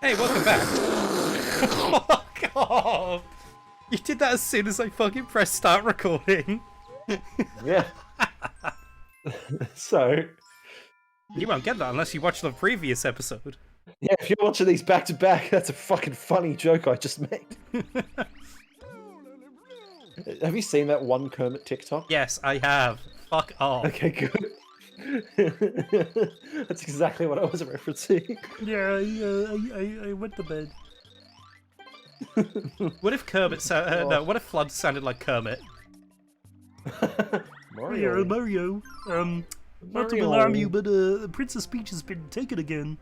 Hey, welcome back. Oh, God. You did that as soon as I fucking pressed start recording. Yeah. So, You won't get that unless you watch the previous episode. yeah, if you're watching these back to back, that's a fucking funny joke I just made. Have you seen that one Kermit TikTok? Yes, I have. Fuck off. Okay, good. That's exactly what I was referencing. Yeah, I went to bed. What if Kermit no, what if Flood sounded like Kermit? Mario. Mario. Not to alarm you, but Princess Peach has been taken again.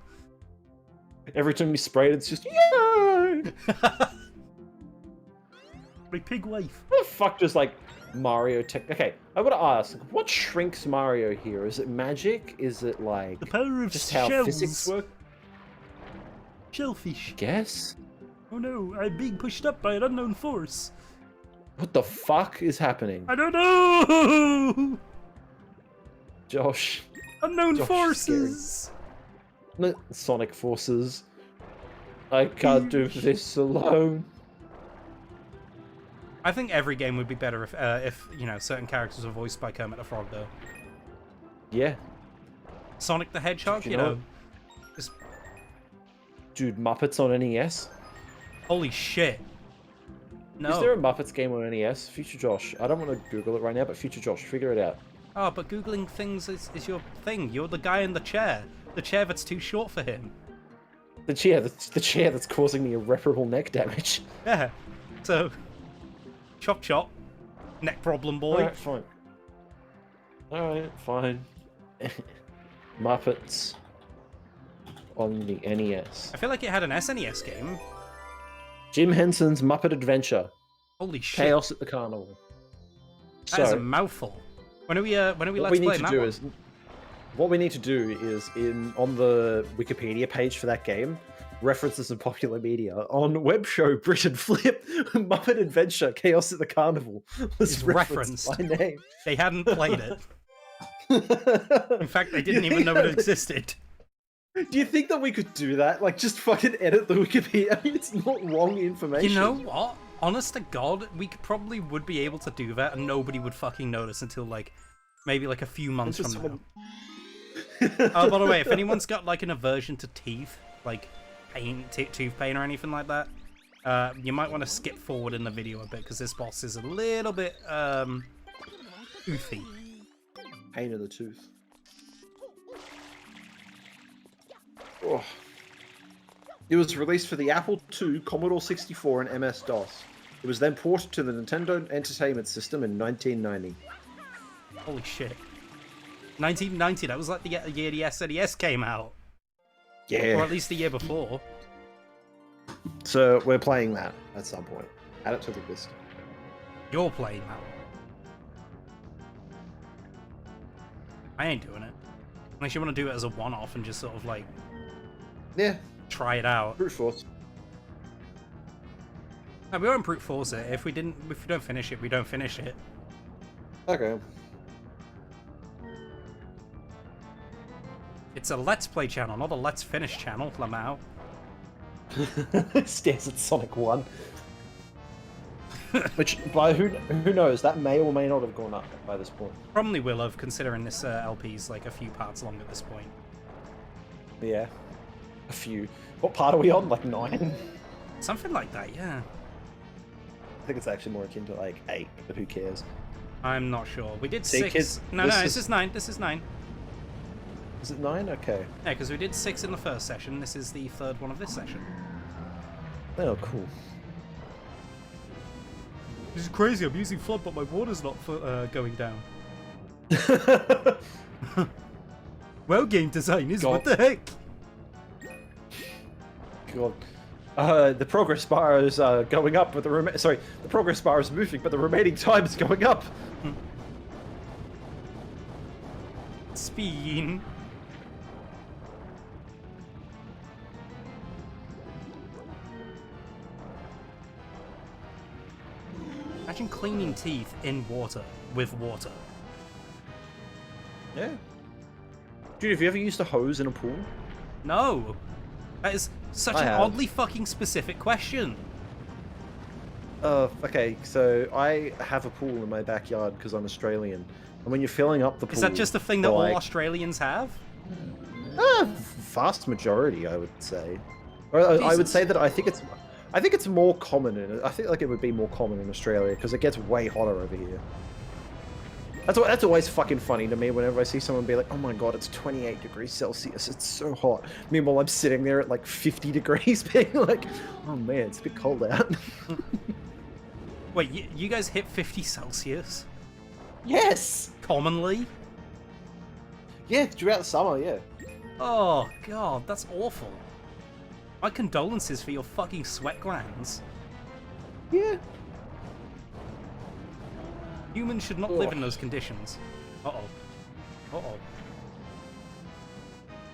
Every time you spray it, it's just, yay! My pig wife. What the fuck does, like, Mario tech... Okay, I gotta ask, what shrinks Mario here? Is it magic? Is it, like... The power of just shells. how physics work? Shellfish. Guess? Oh no, I'm being pushed up by an unknown force. What the fuck is happening? I don't know! Josh. Unknown Josh, forces! Sonic forces. I can't do this alone. I think every game would be better if you know, certain characters were voiced by Kermit the Frog, though. Yeah. Sonic the Hedgehog, You you know know, just... Dude, Muppets on NES? Holy shit. No. Is there a Muppets game on NES? Future Josh. I don't want to Google it right now, but Future Josh, figure it out. Oh, but Googling things is your thing. You're the guy in the chair. The chair that's too short for him. The chair that's causing me irreparable neck damage. Yeah. So, chop chop. Neck problem, boy. Alright, fine. Alright, fine. Muppets on the NES. I feel like it had an SNES game. Jim Henson's Muppet Adventure. Holy shit. Chaos at the Carnival. That is a mouthful. When are we what we need to do is, what we need to do is on the Wikipedia page for that game, references of popular media on web show Brit and Flip, Muppet Adventure, Chaos at the Carnival was referenced by name. They hadn't played it. In fact, they didn't even know it existed. Do you think that we could do that? Like, just fucking edit the Wikipedia? I mean, it's not wrong information. You know what? Honest to God, we probably would be able to do that and nobody would fucking notice until, like, maybe like a few months from now. Oh, by the way, if anyone's got, like, an aversion to teeth, like pain, tooth pain or anything like that, you might want to skip forward in the video a bit, because this boss is a little bit, toothy. Pain in the tooth. Oh. It was released for the Apple II, Commodore 64, and MS-DOS. It was then ported to the Nintendo Entertainment System in 1990. Holy shit. 1990, that was like the year the SNES came out. Yeah. Or at least the year before. So, we're playing that at some point. Add it to the list. You're playing that. I ain't doing it. Unless you want to do it as a one-off and just sort of like... Yeah. Try it out. Brute force. No, we won't brute force it. If we don't finish it, we don't finish it. Okay. It's a Let's Play channel, not a Let's Finish channel, Lamau. Stares at Sonic 1. Which, by who knows, that may or may not have gone up by this point. Probably will have, considering this LP's like a few parts long at this point. Yeah. A few. What part are we on? Like 9? Something like that, yeah. I think it's actually more akin to like 8, but who cares? I'm not sure. We did See, 6. kids, No, this is 9. This is 9. Is it 9? Okay. Yeah, because we did 6 in the first session. This is the third one of this session. Oh, cool. This is crazy. I'm using flood, but my water's not going down. Well, game designers, what the heck? God. The progress bar is going up, but the progress bar is moving, but the remaining time is going up. Spin. Imagine cleaning teeth in water with water. Yeah. Dude, have you ever used a hose in a pool? No. That is such an oddly fucking specific question. Okay, so I have a pool in my backyard because I'm Australian. And when you're filling up the pool... Is that just a thing that all Australians have? Vast majority, I would say. Or I would say that I think it's more common I think like it would be more common in Australia because it gets way hotter over here. That's always fucking funny to me whenever I see someone be like, "Oh my god, it's 28 degrees Celsius. It's so hot." Meanwhile, I'm sitting there at like 50 degrees, being like, "Oh man, it's a bit cold out." Wait, you guys hit 50 Celsius? Yes. Commonly? Yeah, throughout the summer. Yeah. Oh god, that's awful. My condolences for your fucking sweat glands. Yeah. Humans should not live in those conditions. Uh-oh. Uh-oh.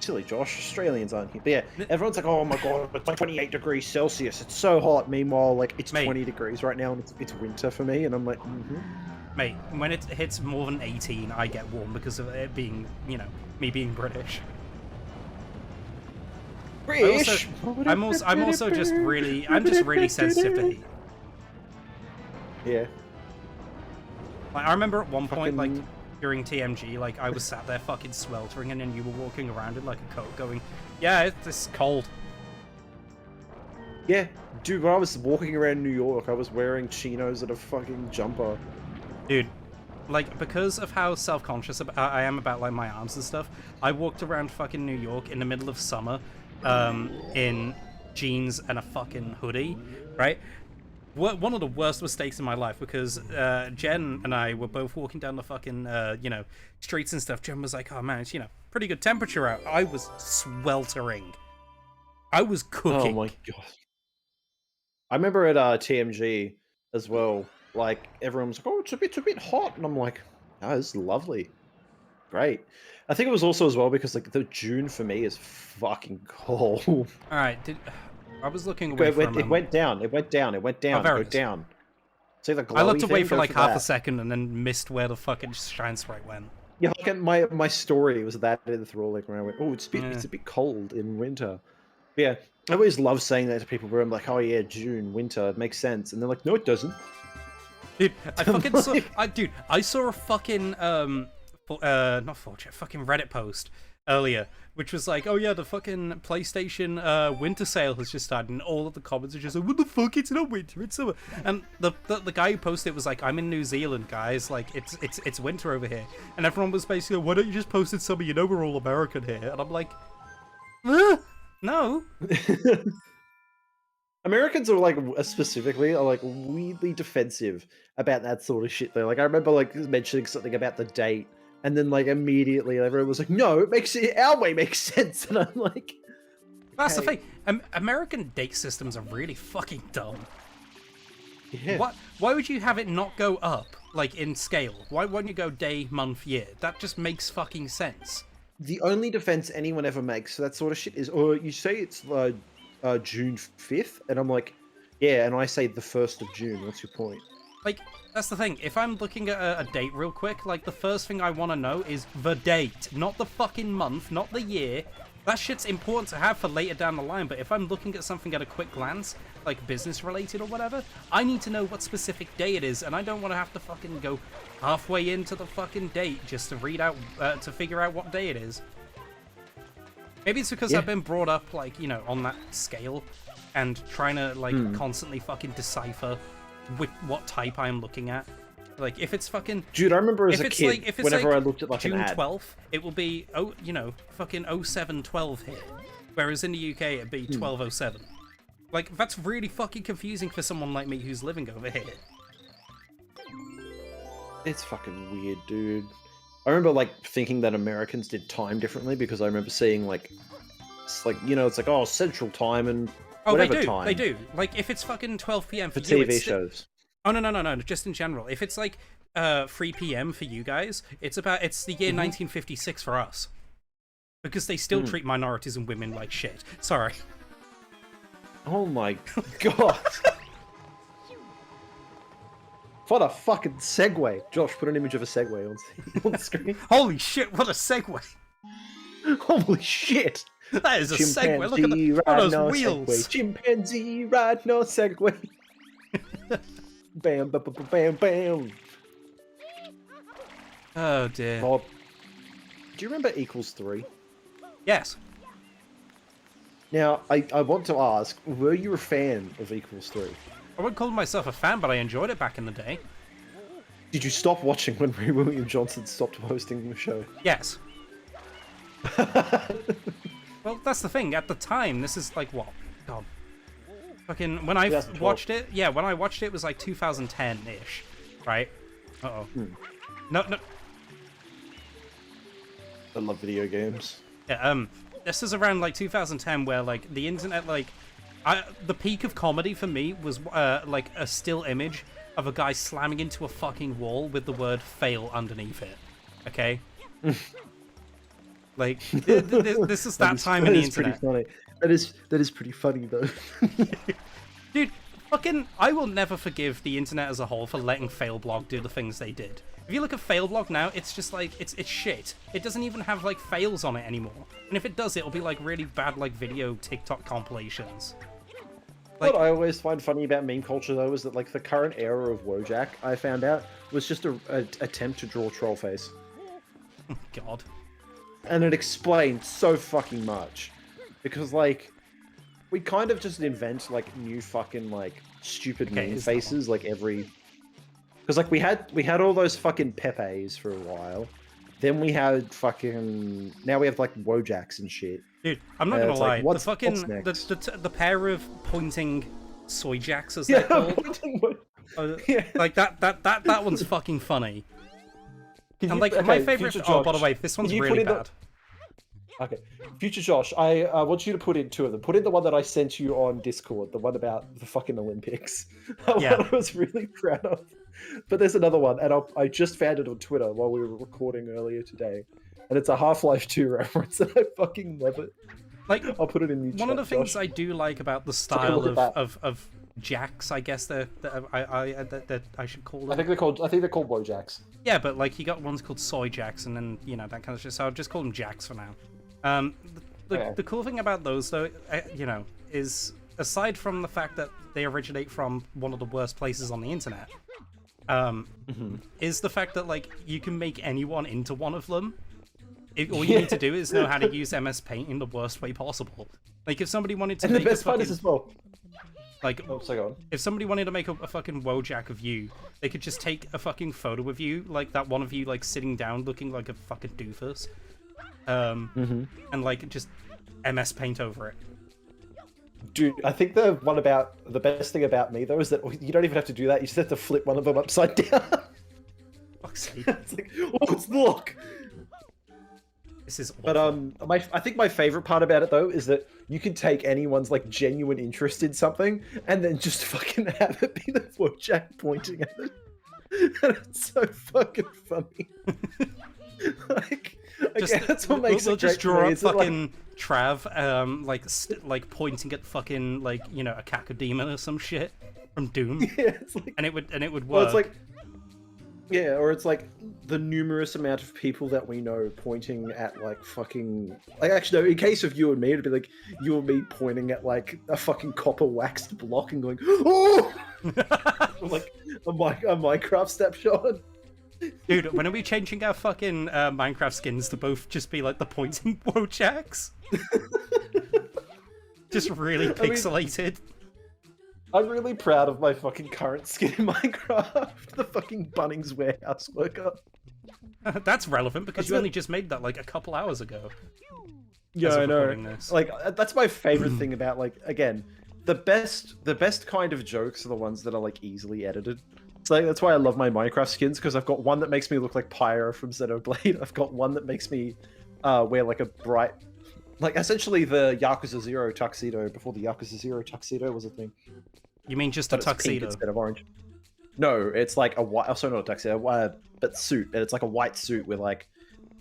Silly Josh, Australians aren't here. But yeah, everyone's like, "Oh my god, it's like 28 degrees Celsius. It's so hot." Meanwhile, like, it's 20 degrees right now and it's winter for me. And I'm like, Mate, when it hits more than 18, I get warm because of it being, you know, me being British. British? I'm also just really sensitive to heat. Yeah. Like, I remember at one point, like, during TMG, like, I was sat there fucking sweltering, and then you were walking around in, like, a coat going, "Yeah, it's cold." Yeah. Dude, when I was walking around New York, I was wearing chinos and a fucking jumper. Dude, like, because of how self-conscious I am about, like, my arms and stuff, I walked around fucking New York in the middle of summer, in jeans and a fucking hoodie, right? One of the worst mistakes in my life, because Jen and I were both walking down the fucking, you know, streets and stuff. Jen was like, "Oh man, it's, you know, pretty good temperature out." I was sweltering. I was cooking. Oh my god. I remember at TMG as well, like, everyone was like, "Oh, it's a bit hot." And I'm like, "Oh, this is lovely. Great." I think it was also as well because, like, the June for me is fucking cold. Alright, I was looking away for a moment. It went down. It went down. See the glowy I looked away thing? for Go like half that. a second and then missed where the fucking shine sprite went. Yeah, like my story was that enthralling where I went, "Oh, it's a bit cold in winter." But yeah, I always love saying that to people where I'm like, "Oh yeah, June, winter, it makes sense," and they're like, "No, it doesn't." Dude, I fucking saw. I saw a fucking not 4chan, fucking Reddit post earlier, which was like, "Oh yeah, the fucking PlayStation winter sale has just started," and all of the comments are just like, "What the fuck? It's not winter, it's summer." And the guy who posted it was like, "I'm in New Zealand, guys. Like, it's winter over here," and everyone was basically, "Why don't you just post it summer? You know we're all American here." And I'm like, no. Americans are like specifically weirdly defensive about that sort of shit though. Like I remember like mentioning something about the date, and then like immediately everyone was like, "No, our way makes sense," and I'm like, that's the thing. American date systems are really fucking dumb. Yeah. Why would you have it not go up, like, in scale? Why wouldn't you go day, month, year? That just makes fucking sense. The only defense anyone ever makes for that sort of shit is, "Oh, you say it's June 5th," and I'm like, "Yeah," and I say the 1st of June. What's your point? Like, that's the thing. If I'm looking at a date real quick, like, the first thing I want to know is the date, not the fucking month, not the year. That shit's important to have for later down the line, but if I'm looking at something at a quick glance, like business related or whatever, I need to know what specific day it is, and I don't want to have to fucking go halfway into the fucking date just to read out, to figure out what day it is. Maybe it's because I've been brought up, like, you know, on that scale, and trying to, like, constantly fucking decipher what type I'm looking at. Like, if it's fucking... Dude, I remember as a kid, whenever I looked at, like, June an ad... 12th, it will be, you know, fucking 0712 here. Whereas in the UK, it'd be 1207. Like, that's really fucking confusing for someone like me who's living over here. It's fucking weird, dude. I remember, like, thinking that Americans did time differently because I remember seeing, like... It's like, you know, it's like, oh, Central Time and whatever time. They do. Like, if it's fucking 12 p.m. for you, TV shows. Oh, no, just in general. If it's, like, 3 p.m. for you guys, it's the year 1956 for us. Because they still treat minorities and women like shit. Sorry. Oh my god. What a fucking segue. Josh, put an image of a segue on the screen. Holy shit, what a segue. Holy shit. That is a segue. Look at those wheels. Segway. Chimpanzee ride no Segway. Bam, bam, bam, bam, bam. Oh dear. Bob, do you remember Equals 3? Yes. Now, I want to ask, were you a fan of Equals 3? I wouldn't call myself a fan, but I enjoyed it back in the day. Did you stop watching when Ray William Johnson stopped hosting the show? Yes. Well, that's the thing. At the time, this is like what? God. Fucking when I watched it, yeah, when I watched it, it was like 2010-ish, right? Uh-oh. No. I love video games. Yeah, this is around like 2010 where like the internet, like, the peak of comedy for me was like a still image of a guy slamming into a fucking wall with the word fail underneath it. Okay? Like, this is that time in the internet. Pretty funny. That is pretty funny though. Dude, fucking, I will never forgive the internet as a whole for letting Failblog do the things they did. If you look at Failblog now, it's just like, it's shit. It doesn't even have like fails on it anymore. And if it does, it'll be like really bad like video TikTok compilations. Like, what I always find funny about meme culture though is that like the current era of Wojak, I found out, was just a attempt to draw troll face. God. And it explained so fucking much. Because, like, we kind of just invent, like, new fucking, like, stupid meme faces, like, every... Because, like, we had all those fucking Pepes for a while. Then we had fucking... Now we have, like, Wojaks and shit. Dude, I'm not gonna lie. Like, the fucking... The pair of pointing soy jacks, as they're called. Like, that one's fucking funny. And like my favorite. Oh, by the way, this one's really bad. Okay, Future Josh, I want you to put in two of them. Put in the one that I sent you on Discord, the one about the fucking Olympics. Yeah. One I was really proud of. But there's another one, and I just found it on Twitter while we were recording earlier today, and it's a Half-Life 2 reference, and I fucking love it. Like, I'll put it in the chat. One of the things I do like about the style of jacks, I guess that I should call them. I think they're called Wojaks. Yeah, but like you got ones called soy jacks, and then you know that kind of shit. So I'll just call them jacks for now. The cool thing about those, though, you know, is aside from the fact that they originate from one of the worst places on the internet, is the fact that like you can make anyone into one of them. All you need to do is know how to use MS Paint in the worst way possible. Like if somebody wanted to, and the best part is as well. Like, if somebody wanted to make a fucking Wojak of you, they could just take a fucking photo of you, like that one of you, like sitting down looking like a fucking doofus, and like just MS Paint over it. Dude, I think the best thing about me though is that you don't even have to do that. You just have to flip one of them upside down. Fuck's sake! It's like, oh, it's look. This is awful. But I think my favorite part about it though is that you can take anyone's like genuine interest in something and then just fucking have it be the Wojak pointing at it. And it's so fucking funny. Like, just, that's what makes we'll it great. Just draw up fucking Trav, like pointing at fucking like you know a cacodemon or some shit from Doom. Yeah, it's like, and it would work. Well, it's like. Yeah, or it's like the numerous amount of people that we know pointing at like fucking... Like actually, no, in case of you and me, it'd be like you and me pointing at like a fucking copper waxed block and going, oh! Like a Minecraft snapshot. Dude, when are we changing our fucking Minecraft skins to both just be like the pointing Wojaks? Just really pixelated. I'm really proud of my fucking current skin in Minecraft. The fucking Bunnings warehouse worker. That's relevant because you only just made that like a couple hours ago. Yeah, I know. Like that's my favorite thing about like again, the best kind of jokes are the ones that are like easily edited. So like, that's why I love my Minecraft skins because I've got one that makes me look like Pyro from Xenoblade. I've got one that makes me wear like a bright, like essentially the Yakuza 0 tuxedo before the Yakuza 0 tuxedo was a thing. You mean just a tuxedo instead of orange? No, it's like a white. Also, not a tuxedo, but suit. And it's like a white suit with like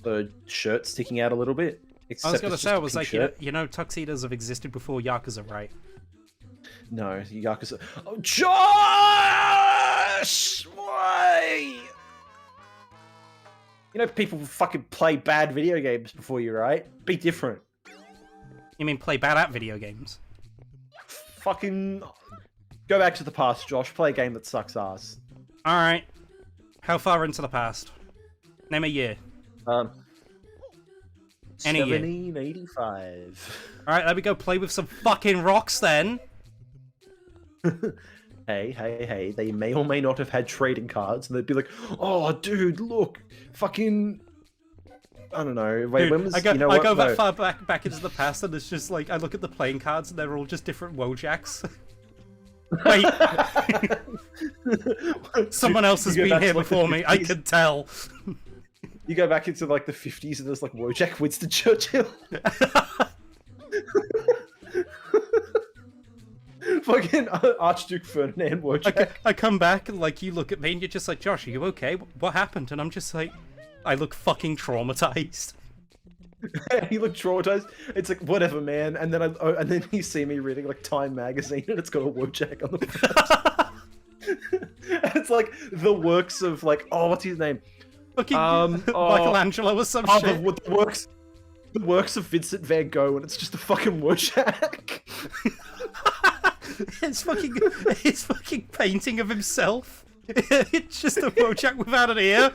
the shirt sticking out a little bit. I was gonna say, I was like, you know, tuxedos have existed before Yakuza, right? No, Yakuza. Oh, Josh! Why? You know, people fucking play bad video games before you, right? Be different. You mean play bad at video games? Fucking go back to the past, Josh. Play a game that sucks ass. All right. How far into the past? Name a year. Any year. 1785. All right, let me go play with some fucking rocks then. Hey, they may or may not have had trading cards, and they'd be like, "Oh, dude, look, fucking, I don't know." Wait, Dude, when was? I go, you know I what? go No. that far back into the past, and it's just like I look at the playing cards, and they're all just different Wojaks. Wait, someone else has You go been back to, here like, the before me. I 50s. can tell. You go back into like the 50s, and there's like Wojak, Winston Churchill. Fucking Archduke Ferdinand Wojak. I come back and like you look at me and you're just like, Josh, are you okay? What happened? And I'm just like, I look fucking traumatized. You look traumatized. It's like whatever, man. And then you see me reading like Time magazine, and it's got a Wojak on the front. And it's like the works of like, oh, what's his name? Fucking Michelangelo or some shit. The works of Vincent van Gogh, and it's just a fucking Wojak. It's fucking painting of himself. It's just a Wojak without an ear.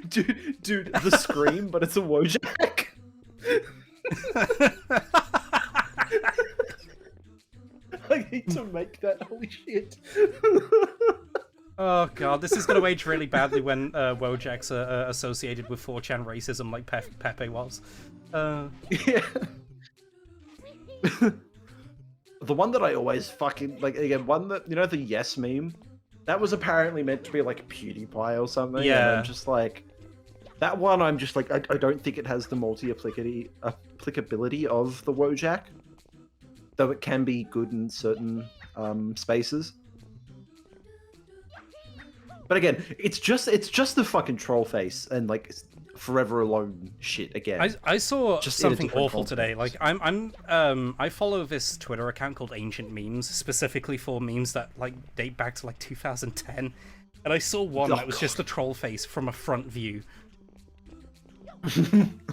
Dude, the Scream, but it's a Wojak. I need to make that. Holy shit. Oh god, this is going to age really badly when Wojaks are associated with 4chan racism like Pepe was. Yeah. The one that I always fucking like, again, one that, you know, the yes meme, that was apparently meant to be like PewDiePie or something. Yeah. And I'm just like, that one, I'm just like, I don't think it has the applicability of the Wojak, though it can be good in certain spaces. But again, it's just the fucking troll face and like forever alone shit again. I saw just something awful today. Like I follow this Twitter account called Ancient Memes, specifically for memes that like date back to like 2010. And I saw one that was just a troll face from a front view.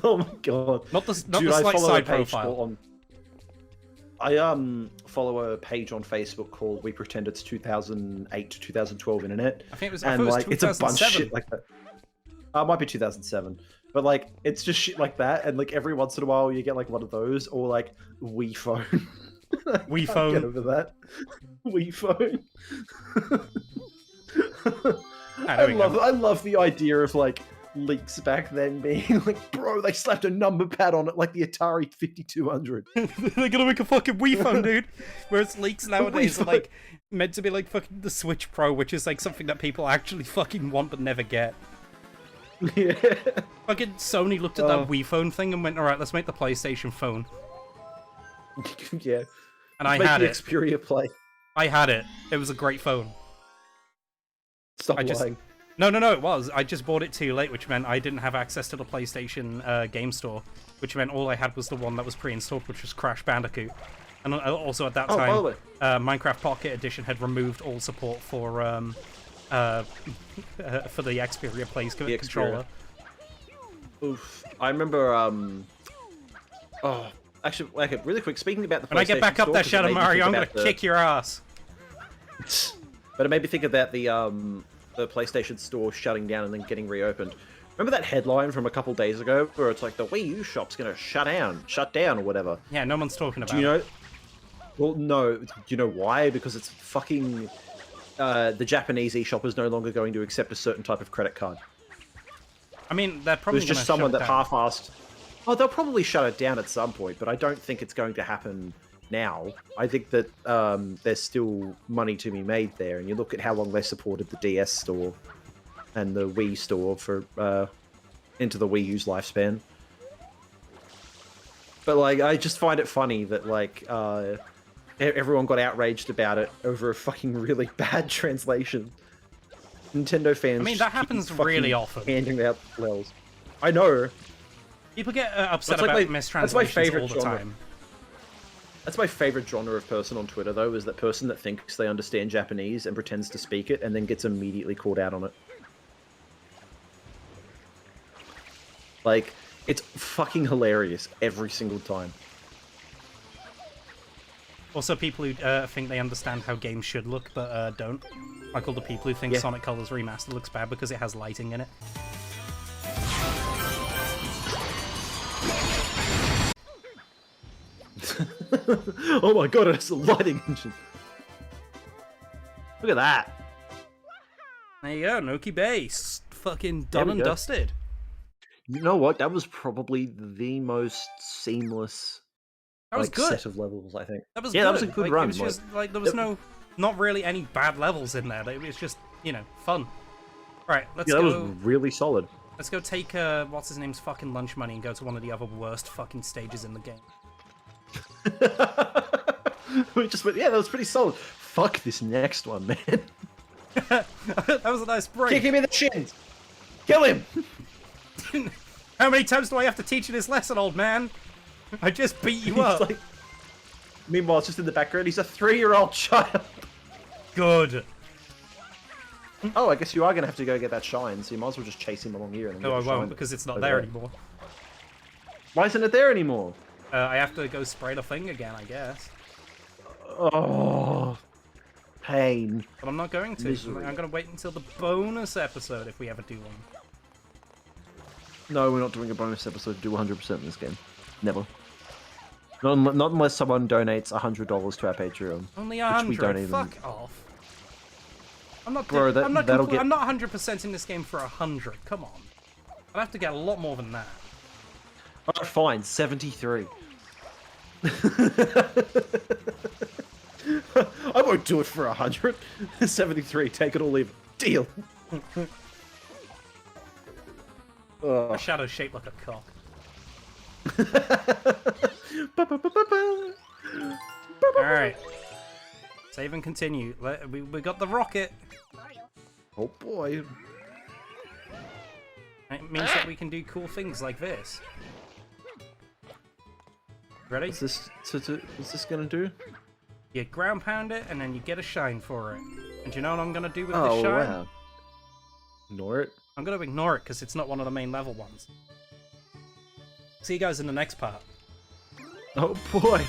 Oh my god! Not the slight side profile. I follow a page on Facebook called "We Pretend It's 2008 to 2012 Internet." I think it was. And like it's a bunch of shit like that. It might be 2007, but like it's just shit like that, and like every once in a while you get like one of those, or like Wii Phone. Wii Phone. Get over that. Wii Phone. I love the idea of like leaks back then being like, bro, they slapped a number pad on it like the Atari 5200. They're gonna make a fucking Wii Phone, dude. Whereas leaks nowadays are like meant to be like fucking the Switch Pro, which is like something that people actually fucking want but never get. Yeah. Fucking Sony looked at that Wii Phone thing and went, alright, let's make the PlayStation phone. Yeah. And I had it. Xperia Play. I had it. It was a great phone. Stop lying. No, it was. I just bought it too late, which meant I didn't have access to the PlayStation Game Store, which meant all I had was the one that was pre-installed, which was Crash Bandicoot. And also at that time, by the way. Minecraft Pocket Edition had removed all support for the Xperia Plays controller. Oof. I remember, actually, okay, really quick, speaking about the PlayStation When I get back up Store, that Shadow Mario, I'm gonna kick your ass. But it made me think about the PlayStation Store shutting down and then getting reopened. Remember that headline from a couple days ago where it's like the Wii U shop's gonna shut down or whatever? Yeah, no one's talking about it. Do you know? Well, no. Do you know why? Because it's fucking the Japanese eShop is no longer going to accept a certain type of credit card. I mean, they're probably There's just someone that half-assed. Oh, they'll probably shut it down at some point, but I don't think it's going to happen now. I think that there's still money to be made there, and you look at how long they supported the DS store and the Wii store for into the Wii U's lifespan. But like, I just find it funny that like everyone got outraged about it over a fucking really bad translation. Nintendo fans. I mean, that happens really often. Handing out lels. I know. People get upset about mistranslations all the time. That's my favorite genre of person on Twitter, though, is that person that thinks they understand Japanese and pretends to speak it and then gets immediately called out on it. Like, it's fucking hilarious every single time. Also, people who think they understand how games should look, but don't. Like all the people who think Sonic Colors Remastered looks bad because it has lighting in it. Oh my god, it's a lighting engine. Look at that. There you go, Noki Base. Fucking done and dusted. You know what? That was probably the most seamless good set of levels, I think. That was that was a good run. It was just, there was not really any bad levels in there. It was just, fun. Right, let's go. That was really solid. Let's go take, what's his name's fucking lunch money and go to one of the other worst fucking stages in the game. We just went, yeah, that was pretty solid. Fuck this next one, man. That was a nice break. Kick him in the shins. Kill him. How many times do I have to teach you this lesson, old man? I just beat you up. Meanwhile, it's just in the background. He's a 3-year-old child. Good. Oh, I guess you are going to have to go get that shine, so you might as well just chase him along here. And no, I won't, because it's not there anymore. Why isn't it there anymore? I have to go spray the thing again, I guess. Oh, pain. But I'm not going to. Misery. I'm going to wait until the bonus episode if we ever do one. No, we're not doing a bonus episode to do 100% in this game. Never. Not unless someone donates $100 to our Patreon. Only 100. Fuck off. I'm not. Bro, I'm not 100% in this game for 100. Come on. I'd have to get a lot more than that. Alright, fine. 73. I won't do it for 100. 73. Take it or leave it. Deal. A shadow shaped like a cock. Alright. Save and continue. We got the rocket. Oh boy. It means that we can do cool things like this. Ready? What's this gonna do? You ground pound it and then you get a shine for it. And do you know what I'm gonna do with this shine? Wow. Ignore it. I'm gonna ignore it because it's not one of the main level ones. See you guys in the next part. Oh boy.